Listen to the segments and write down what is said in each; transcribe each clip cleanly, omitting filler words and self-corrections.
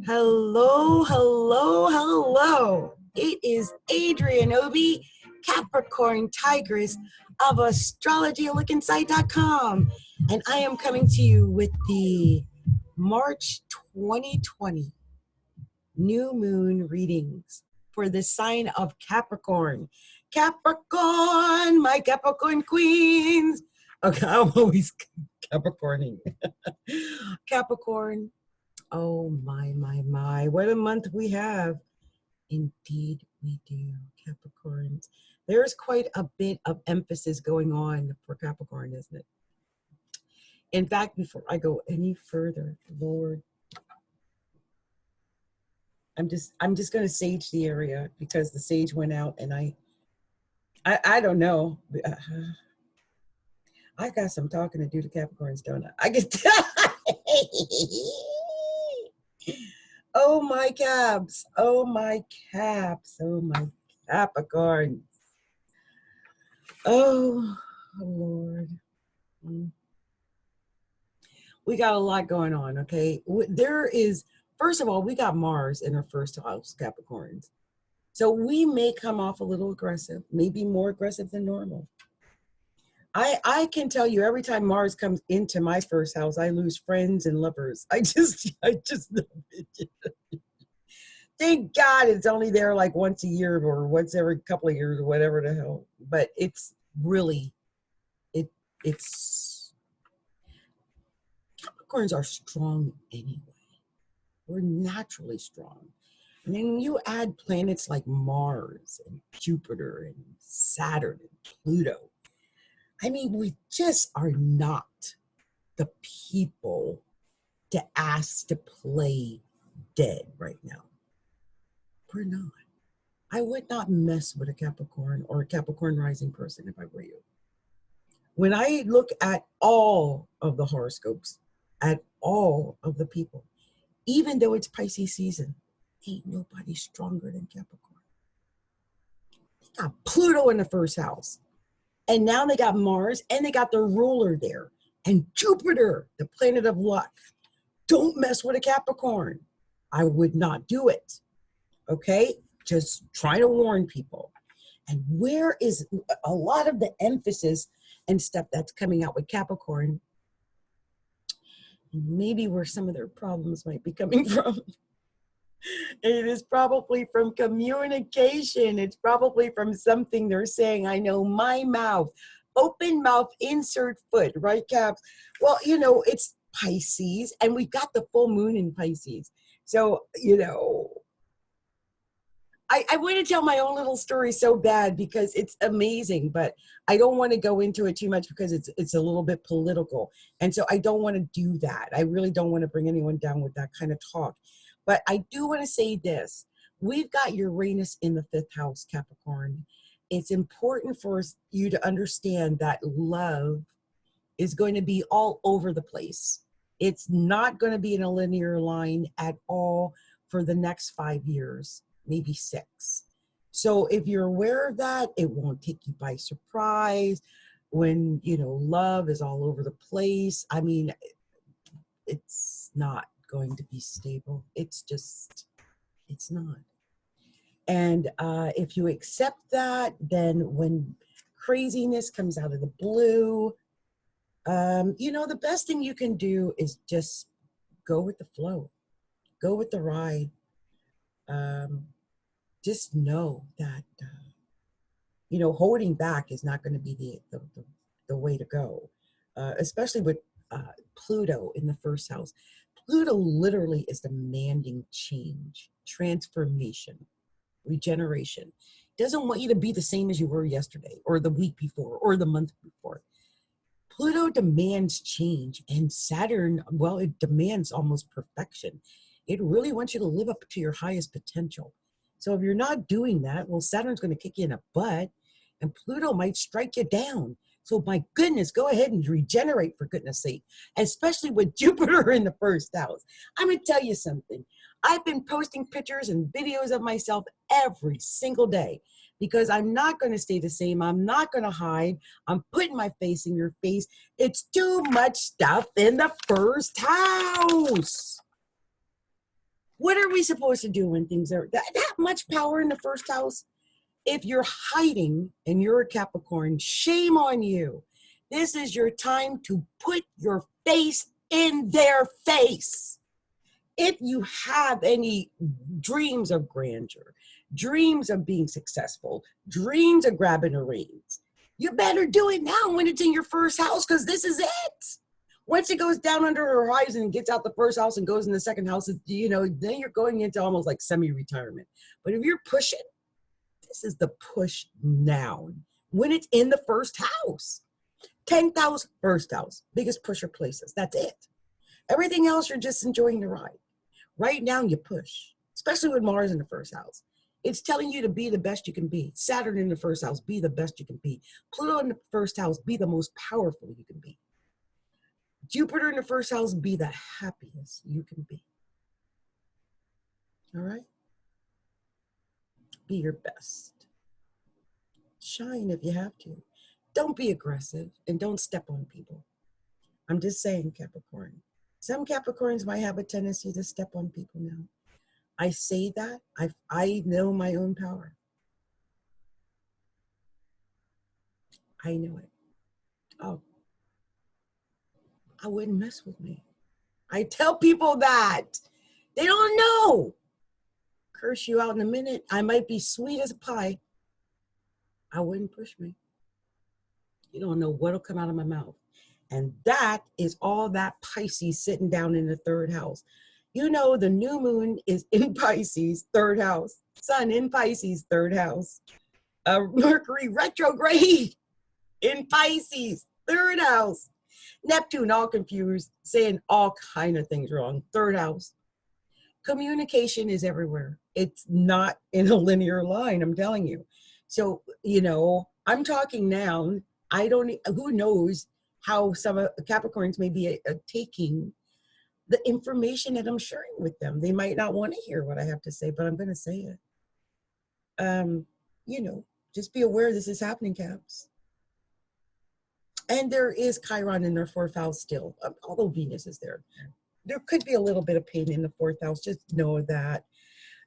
Hello, hello, hello. It is Adrienne Obi, Capricorntigress of astrologylookinside.com. And I am coming to you with the March 2020 new moon readings for the sign of Capricorn. Capricorn, my Capricorn queens. Okay, I'm always Capricorning. Capricorn. Oh my, what a month we have. Indeed we do, Capricorns. There's quite a bit of emphasis going on for Capricorn, isn't it? In fact, before I go any further, Lord, I'm just going to sage the area because the sage went out and I don't know. I got some talking to do to Capricorns, don't I? I get oh my Caps, oh my Caps, oh my Capricorn. Oh Lord. We got a lot going on, okay? There is, first of all, we got Mars in our first house, Capricorns. So we may come off a little aggressive, maybe more aggressive than normal. I can tell you every time Mars comes into my first house, I lose friends and lovers. I just know it. Thank God it's only there like once a year or once every couple of years or whatever the hell. But it's really, it's Capricorns are strong anyway. We're naturally strong. And then you add planets like Mars and Jupiter and Saturn and Pluto. I mean, we just are not the people to ask to play dead right now. We're not. I would not mess with a Capricorn or a Capricorn rising person if I were you. When I look at all of the horoscopes, at all of the people, even though it's Pisces season, ain't nobody stronger than Capricorn. They got Pluto in the first house. And now they got Mars and they got their ruler there. And Jupiter, the planet of luck. Don't mess with a Capricorn. I would not do it. Okay? Just trying to warn people. And where is a lot of the emphasis and stuff that's coming out with Capricorn? Maybe where some of their problems might be coming from. It is probably from communication. It's probably from something they're saying. I know my mouth, open mouth, insert foot, right, Caps? Well, you know, it's Pisces and we got the full moon in Pisces. So, you know, I want to tell my own little story so bad because it's amazing, but I don't want to go into it too much because it's a little bit political. And so I don't want to do that. I really don't want to bring anyone down with that kind of talk. But I do want to say this. We've got Uranus in the 5th house, Capricorn. It's important for you to understand that love is going to be all over the place. It's not going to be in a linear line at all for the next 5 years, maybe 6. So if you're aware of that, it won't take you by surprise when, you know, love is all over the place. I mean, it's not going to be stable. It's not. And if you accept that, then when craziness comes out of the blue, you know, the best thing you can do is just go with the flow, go with the ride. Just know that, you know, holding back is not going to be the way to go, especially with Pluto in the 1st house. Pluto literally is demanding change, transformation, regeneration. Doesn't want you to be the same as you were yesterday or the week before or the month before. Pluto demands change, and Saturn, well, it demands almost perfection. It really wants you to live up to your highest potential. So if you're not doing that, well, Saturn's going to kick you in the butt, and Pluto might strike you down. So my goodness, go ahead and regenerate, for goodness sake, especially with Jupiter in the 1st house. I'm going to tell you something. I've been posting pictures and videos of myself every single day because I'm not going to stay the same. I'm not going to hide. I'm putting my face in your face. It's too much stuff in the 1st house. What are we supposed to do when things are that much power in the first house? If you're hiding and you're a Capricorn, shame on you. This is your time to put your face in their face. If you have any dreams of grandeur, dreams of being successful, dreams of grabbing the reins, you better do it now when it's in your first house, because this is it. Once it goes down under the horizon and gets out the first house and goes in the second house, you know, then you're going into almost like semi-retirement. But if you're pushing, this is the push now when it's in the first house. 10th house, first house, biggest pusher places. That's it. Everything else, you're just enjoying the ride. Right now, you push, especially with Mars in the first house. It's telling you to be the best you can be. Saturn in the first house, be the best you can be. Pluto in the first house, be the most powerful you can be. Jupiter in the first house, be the happiest you can be. All right? Be your best. Shine if you have to. Don't be aggressive and don't step on people. I'm just saying, Capricorn. Some Capricorns might have a tendency to step on people now. I say that. I know my own power. I know it. Oh, I wouldn't mess with me. I tell people that. They don't know. Curse you out in a minute. I might be sweet as a pie. I wouldn't push me. You don't know what'll come out of my mouth. And that is all that Pisces sitting down in the third house. You know, the new moon is in Pisces, third house. Sun in Pisces, third house. Mercury retrograde in Pisces, third house. Neptune all confused, saying all kind of things wrong, third house. Communication is everywhere. It's not in a linear line, I'm telling you. So, you know, I'm talking now. Who knows how some Capricorns may be taking the information that I'm sharing with them. They might not want to hear what I have to say, but I'm going to say it. You know, just be aware this is happening, Caps. And there is Chiron in their fourth house still, although Venus is there. There could be a little bit of pain in the fourth house, just know that.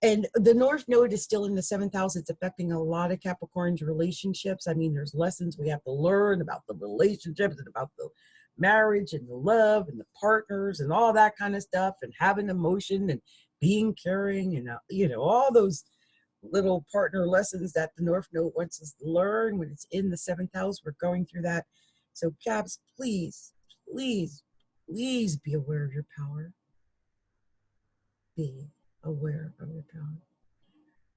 And the North Node is still in the seventh house. It's affecting a lot of Capricorn's relationships. I mean, there's lessons we have to learn about the relationships and about the marriage and the love and the partners and all that kind of stuff, and having emotion and being caring and, you know, all those little partner lessons that the North Node wants us to learn when it's in the seventh house. We're going through that. So Caps, please, please, please be aware of your power. Be aware of your power.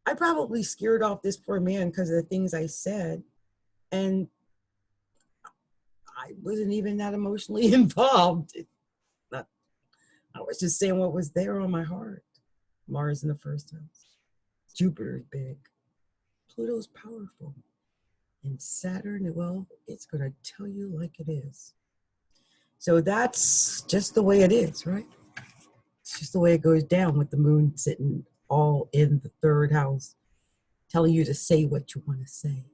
I probably scared off this poor man because of the things I said, and I wasn't even that emotionally involved. I was just saying what was there on my heart. Mars in the first house. Jupiter's big. Pluto's powerful. And Saturn, well, it's going to tell you like it is. So that's just the way it is, right? It's just the way it goes down with the moon sitting all in the third house, telling you to say what you want to say.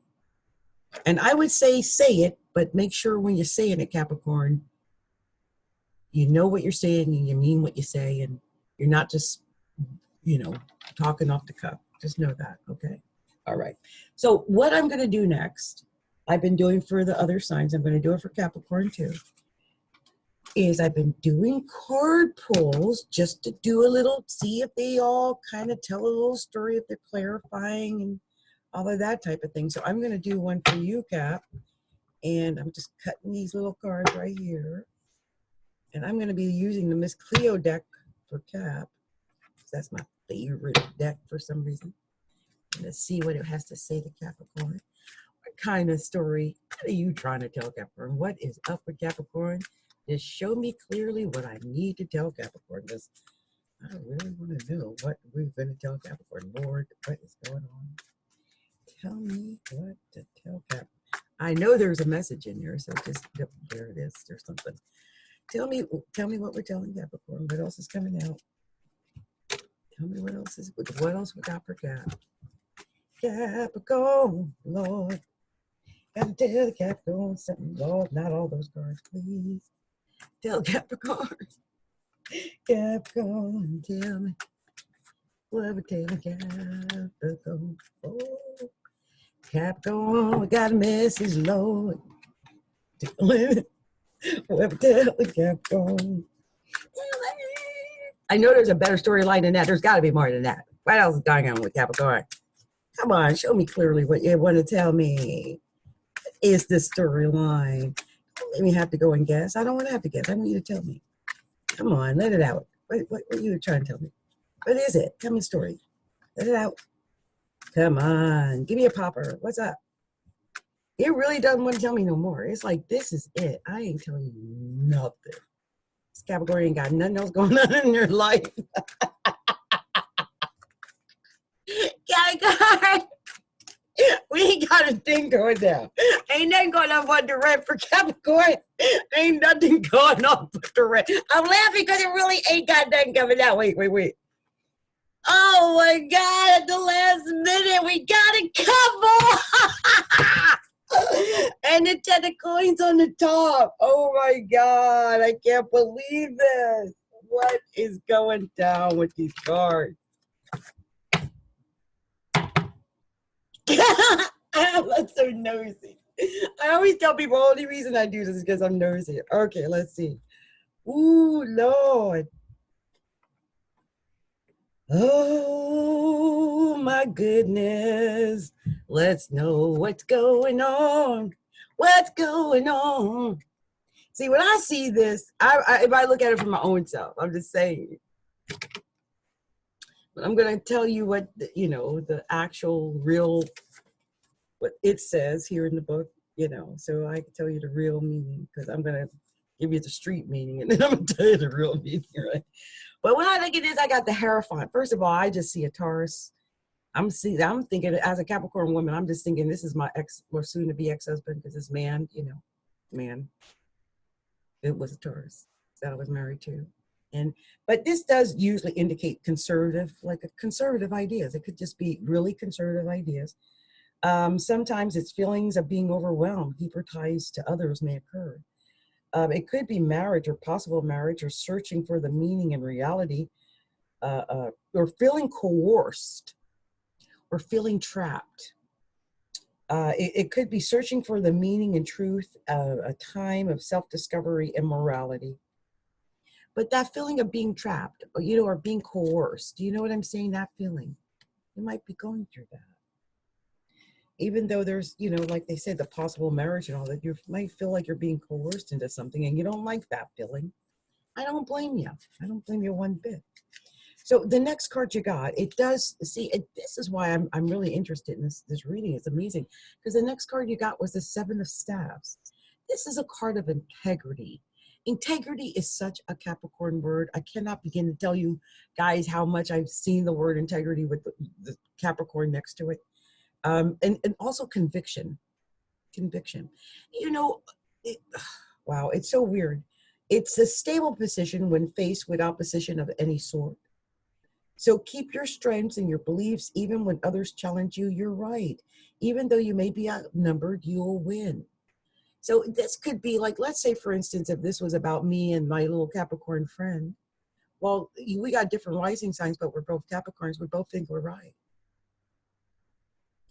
And I would say it, but make sure when you're saying it, Capricorn, you know what you're saying and you mean what you say, and you're not just, you know, talking off the cuff. Just know that, okay? All right. So what I'm going to do next, I've been doing for the other signs, I'm going to do it for Capricorn too, is I've been doing card pulls just to do a little, see if they all kind of tell a little story, if they're clarifying and all of that type of thing. So I'm going to do one for you, Cap, and I'm just cutting these little cards right here. And I'm going to be using the Miss Cleo deck for Cap. That's my favorite deck for some reason. Let's see what it has to say to Capricorn. What kind of story are you trying to tell Capricorn? What is up with Capricorn? Just show me clearly what I need to tell Capricorn, because I really want to know what we're going to tell Capricorn. Lord, what is going on? Tell me what to tell Capricorn. I know there's a message in here, so just, yep, there it is. There's something. Tell me what we're telling Capricorn. What else is coming out? Tell me what else we got for Cap. Capricorn, Lord. Gotta tell Capricorn something, Lord. Not all those cards, please. Tell Capricorn. Capricorn, tell me. Whatever tell a Capricorn. Oh, Capricorn, we got a message, Lord. Whatever tell a Capricorn. I know there's a better storyline than that. There's got to be more than that. What else is going on with Capricorn? Come on, show me clearly what you want to tell me is the storyline. Don't let me have to go and guess. I don't want to have to guess. I want you to tell me. Come on, let it out. What are you trying to tell me? What is it? Tell me a story. Let it out. Come on, give me a popper. What's up? It really doesn't want to tell me no more. It's like, this is it. I ain't telling you nothing. This Capricorn ain't got nothing else going on in your life. Capricorn, we ain't got a thing going down. Ain't nothing going on but the red for Capricorn. Ain't nothing going on but the red. I'm laughing because it really ain't got nothing coming out. Wait. Oh my God, at the last minute, we got a couple. And the 10 of coins on the top. Oh my God, I can't believe this. What is going down with these cards? I'm so nosy. I always tell people the only reason I do this is because I'm nosy. Okay, let's see. Ooh, Lord. Oh my goodness. Let's know what's going on. What's going on? See, when I see this, if I look at it from my own self, I'm just saying. But I'm going to tell you what, the actual real, what it says here in the book, so I can tell you the real meaning, because I'm going to give you the street meaning, and then I'm going to tell you the real meaning, right? But when I look at this, I got the Hierophant. First of all, I just see a Taurus. I'm thinking, as a Capricorn woman, I'm just thinking this is my ex, or soon to be ex-husband, because this man, it was a Taurus that I was married to. But this does usually indicate conservative, like a conservative ideas. It could just be really conservative ideas. Sometimes it's feelings of being overwhelmed. Deeper ties to others may occur. It could be marriage or possible marriage, or searching for the meaning and reality, or feeling coerced, or feeling trapped. It could be searching for the meaning and truth, a time of self-discovery and morality. But that feeling of being trapped, or being coerced, do you know what I'm saying? That feeling, you might be going through that. Even though there's, like they said, the possible marriage and all that, you might feel like you're being coerced into something, and you don't like that feeling. I don't blame you. I don't blame you one bit. So the next card you got, it does, see, this is why I'm really interested in this reading. It's amazing, because the next card you got was the 7 of Staves. This is a card of integrity. Integrity is such a Capricorn word. I cannot begin to tell you guys how much I've seen the word integrity with the Capricorn next to it. And also conviction. Wow, it's so weird. It's a stable position when faced with opposition of any sort. So keep your strengths and your beliefs. Even when others challenge you, you're right. Even though you may be outnumbered, you'll win. So this could be like, let's say, for instance, if this was about me and my little Capricorn friend. Well, we got different rising signs, but we're both Capricorns. We both think we're right.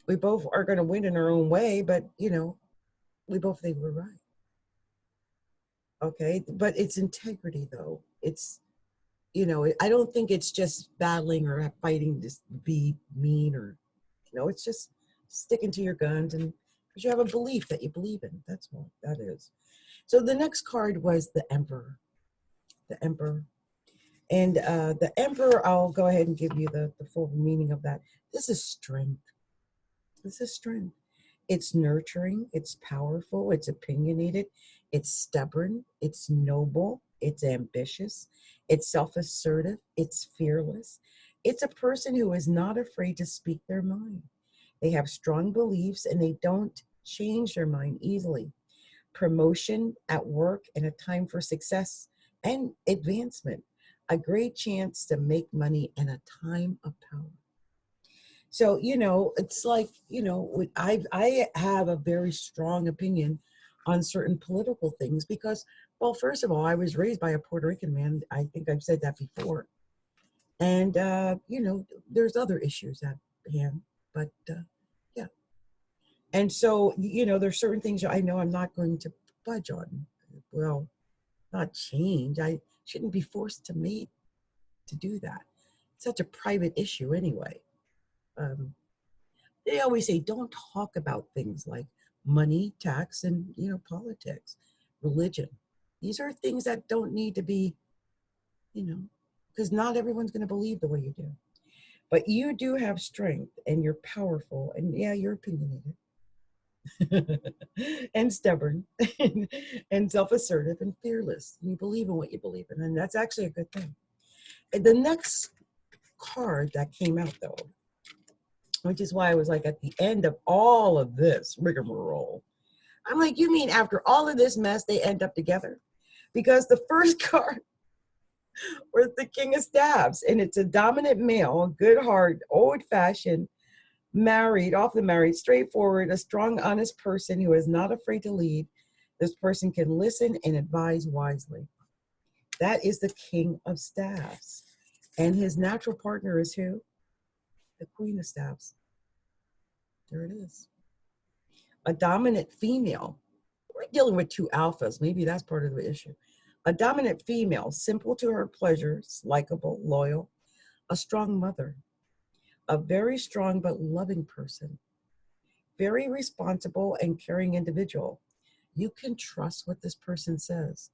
We both are going to win in our own way, but, we both think we're right. Okay, but it's integrity, though. It's, I don't think it's just battling or fighting to be mean, or, it's just sticking to your guns, and because you have a belief that you believe in. That's all that is. So the next card was the Emperor. The Emperor. And the Emperor, I'll go ahead and give you the full meaning of that. This is strength. This is strength. It's nurturing, it's powerful, it's opinionated, it's stubborn, it's noble, it's ambitious, it's self-assertive, it's fearless. It's a person who is not afraid to speak their mind. They have strong beliefs, and they don't change their mind easily. Promotion at work, and a time for success and advancement. A great chance to make money, and a time of power. So, it's like, I have a very strong opinion on certain political things because, well, first of all, I was raised by a Puerto Rican man. I think I've said that before. And, you know, there's other issues at hand, but yeah. And so, you know, there's certain things I know I'm not going to budge on. Well, not change. I shouldn't be forced to mate to do that. It's such a private issue anyway. They always say don't talk about things like money, tax, and, you know, politics, religion. These are things that don't need to be, you know, because not everyone's going to believe the way you do. But you do have strength and you're powerful, and yeah, you're opinionated and stubborn and self-assertive and fearless. You believe in what you believe in, and that's actually a good thing. And the next card that came out, though, which is why I was like, at the end of all of this rigmarole, I'm like, you mean after all of this mess, they end up together? Because the first card was the King of Staves, and it's a dominant male, a good heart, old-fashioned, married, often married, straightforward, a strong, honest person who is not afraid to lead. This person can listen and advise wisely. That is the King of Staves. And his natural partner is who? The Queen of Staves. There it is. A dominant female. We're dealing with two alphas. Maybe that's part of the issue. A dominant female, simple to her pleasures, likable, loyal, a strong mother, a very strong but loving person, very responsible and caring individual. You can trust what this person says.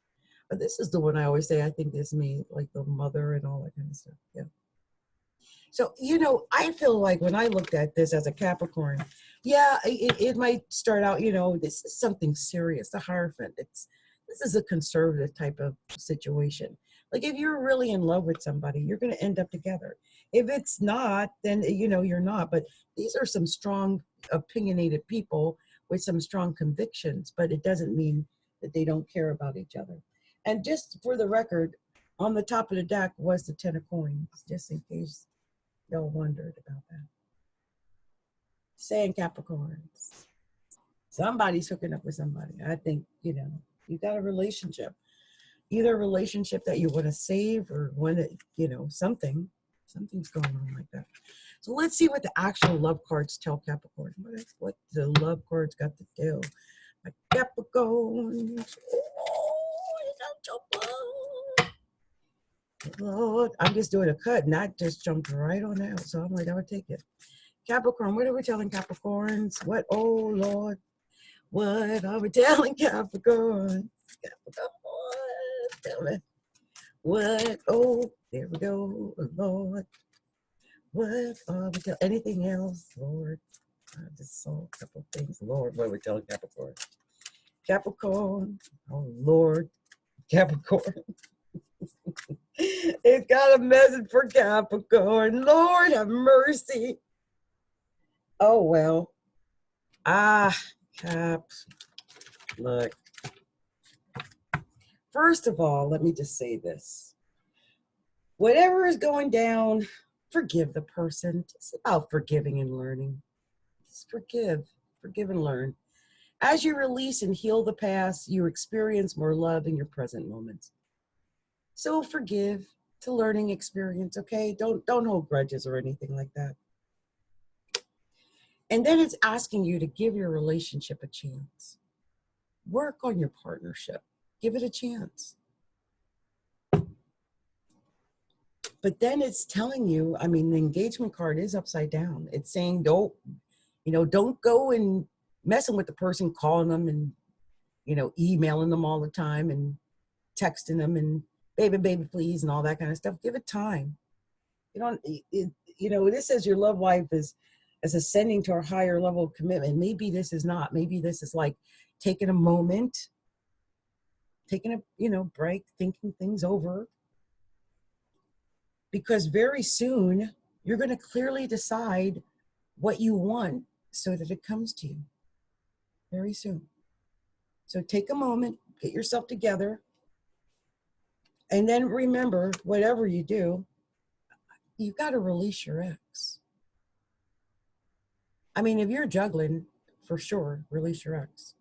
But this is the one I always say, I think this me, like the mother and all that kind of stuff. Yeah. So, you know, I feel like when I looked at this as a Capricorn, yeah, it might start out, you know, this is something serious, the Hierophant. This is a conservative type of situation. Like if you're really in love with somebody, you're going to end up together. If it's not, then, you know, you're not. But these are some strong, opinionated people with some strong convictions, but it doesn't mean that they don't care about each other. And just for the record, on the top of the deck was the 10 of coins, just in case y'all wondered about that. Saying Capricorns. Somebody's hooking up with somebody. I think, you know, you got a relationship. Either a relationship that you want to save or want to, you know, something's going on like that. So let's see what the actual love cards tell Capricorn. What the love cards got to do? My Capricorn. Lord, I'm just doing a cut, and that just jumped right on out. So I'm like, I would take it. Capricorn, what are we telling Capricorns? What, oh Lord, what are we telling Capricorn? Capricorn, tell me. What, oh, there we go, Lord. What are we telling? Anything else, Lord? I just saw a couple things. Lord, what are we telling Capricorn? Capricorn, oh Lord, Capricorn. It's got a message for Capricorn. Lord have mercy. Oh, well. Caps. Look. First of all, let me just say this. Whatever is going down, forgive the person. It's about forgiving and learning. Just forgive and learn. As you release and heal the past, you experience more love in your present moments. So forgive. It's a learning experience, okay? Don't hold grudges or anything like that. And then it's asking you to give your relationship a chance. Work on your partnership. Give it a chance. But then it's telling you, I mean, the engagement card is upside down. It's saying don't go and messing with the person, calling them and, you know, emailing them all the time and texting them and baby, please, and all that kind of stuff. Give it time. You know, this says your love life is ascending to a higher level of commitment. Maybe this is not. Maybe this is like taking a moment, taking a, you know, break, thinking things over. Because very soon you're going to clearly decide what you want so that it comes to you. Very soon. So take a moment, get yourself together. And then remember, whatever you do, you've got to release your ex. I mean, if you're juggling, for sure, release your ex.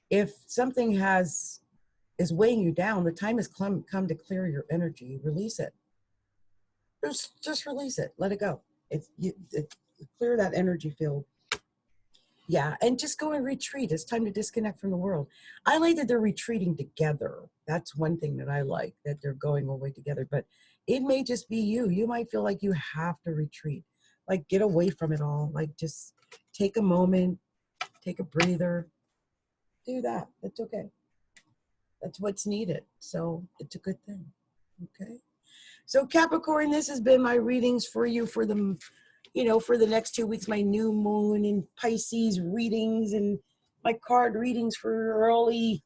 If something is weighing you down, the time has come to clear your energy, release it. Just release it. Let it go. Clear that energy field. Yeah, and just go and retreat. It's time to disconnect from the world. I like that they're retreating together. That's one thing that I like, that they're going away together. But it may just be you. You might feel like you have to retreat. Like, get away from it all. Like, just take a moment, take a breather. Do that. That's okay. That's what's needed. So it's a good thing. Okay. So Capricorn, this has been my readings for you for the, for the next 2 weeks, my new moon in Pisces readings and my card readings for early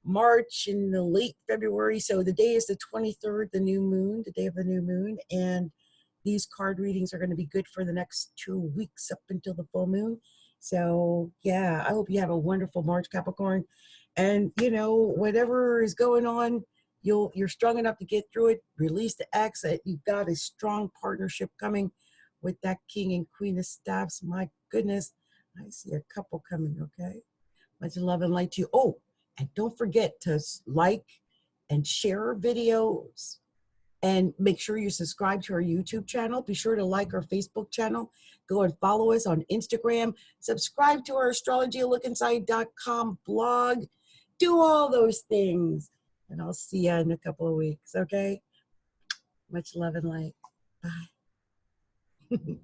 March and the late February. So the day is the 23rd, the new moon, the day of the new moon. And these card readings are going to be good for the next 2 weeks up until the full moon. So yeah, I hope you have a wonderful March, Capricorn. And whatever is going on, you're strong enough to get through it. Release the ex. You've got a strong partnership coming with that King and Queen of Staffs. My goodness, I see a couple coming. Okay, much love and light to you. Oh, and don't forget to like and share our videos, and make sure you subscribe to our YouTube channel. Be sure to like our Facebook channel. Go and follow us on Instagram. Subscribe to our astrologylookinside.com blog. Do all those things. And I'll see you in a couple of weeks, okay? Much love and light. Bye.